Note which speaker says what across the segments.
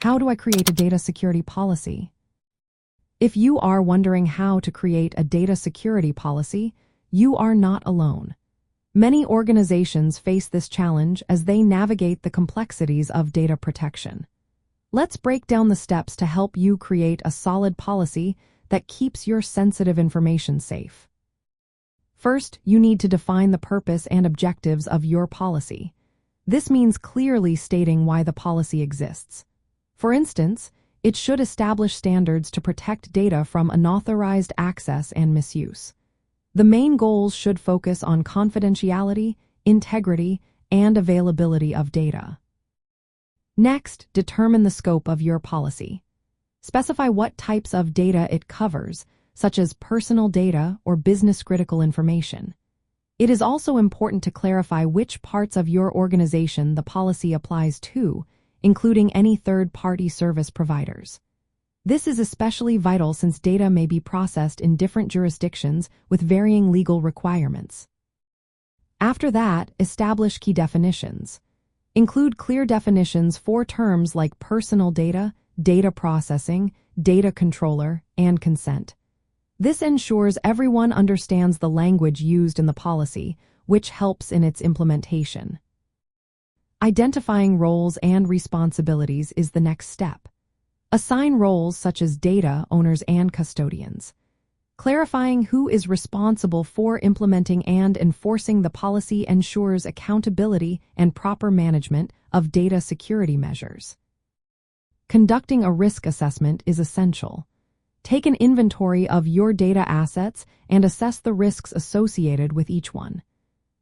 Speaker 1: How do I create a data security policy? If you are wondering how to create a data security policy, you are not alone. Many organizations face this challenge as they navigate the complexities of data protection. Let's break down the steps to help you create a solid policy that keeps your sensitive information safe. First, you need to define the purpose and objectives of your policy. This means clearly stating why the policy exists. For instance, it should establish standards to protect data from unauthorized access and misuse. The main goals should focus on confidentiality, integrity, and availability of data. Next, determine the scope of your policy. Specify what types of data it covers, such as personal data or business-critical information. It is also important to clarify which parts of your organization the policy applies to, including any third-party service providers. This is especially vital since data may be processed in different jurisdictions with varying legal requirements. After that, establish key definitions. Include clear definitions for terms like personal data, data processing, data controller, and consent. This ensures everyone understands the language used in the policy, which helps in its implementation. Identifying roles and responsibilities is the next step. Assign roles such as data owners and custodians. Clarifying who is responsible for implementing and enforcing the policy ensures accountability and proper management of data security measures. Conducting a risk assessment is essential. Take an inventory of your data assets and assess the risks associated with each one.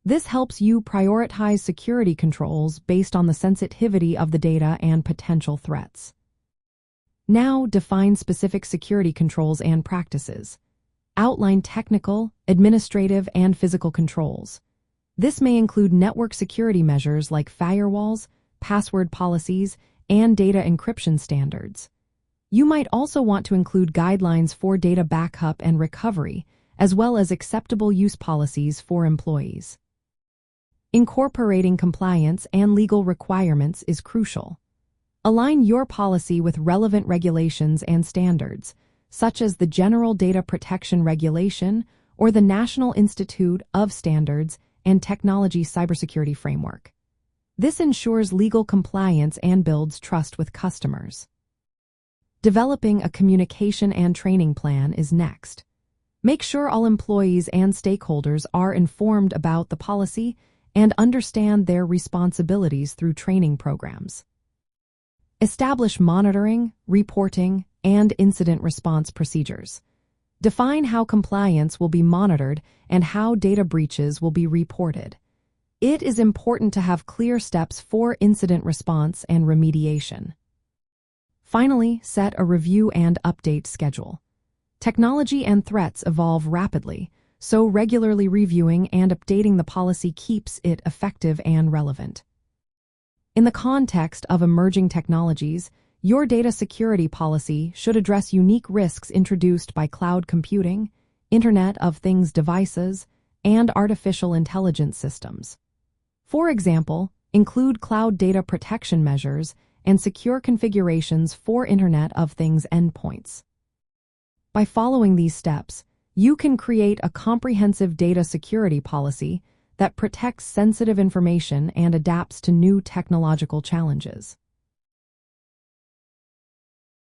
Speaker 1: This helps you prioritize security controls based on the sensitivity of the data and potential threats. Now, define specific security controls and practices. Outline technical, administrative, and physical controls. This may include network security measures like firewalls, password policies, and data encryption standards. You might also want to include guidelines for data backup and recovery, as well as acceptable use policies for employees. Incorporating compliance and legal requirements is crucial. Align your policy with relevant regulations and standards, such as the General Data Protection Regulation or the National Institute of Standards and Technology Cybersecurity Framework. This ensures legal compliance and builds trust with customers. Developing a communication and training plan is next. Make sure all employees and stakeholders are informed about the policy and understand their responsibilities through training programs. Establish monitoring, reporting, and incident response procedures. Define how compliance will be monitored and how data breaches will be reported. It is important to have clear steps for incident response and remediation. Finally, set a review and update schedule. Technology and threats evolve rapidly, so regularly reviewing and updating the policy keeps it effective and relevant. In the context of emerging technologies, your data security policy should address unique risks introduced by cloud computing, Internet of Things devices, and artificial intelligence systems. For example, include cloud data protection measures and secure configurations for Internet of Things endpoints. By following these steps, you can create a comprehensive data security policy that protects sensitive information and adapts to new technological challenges.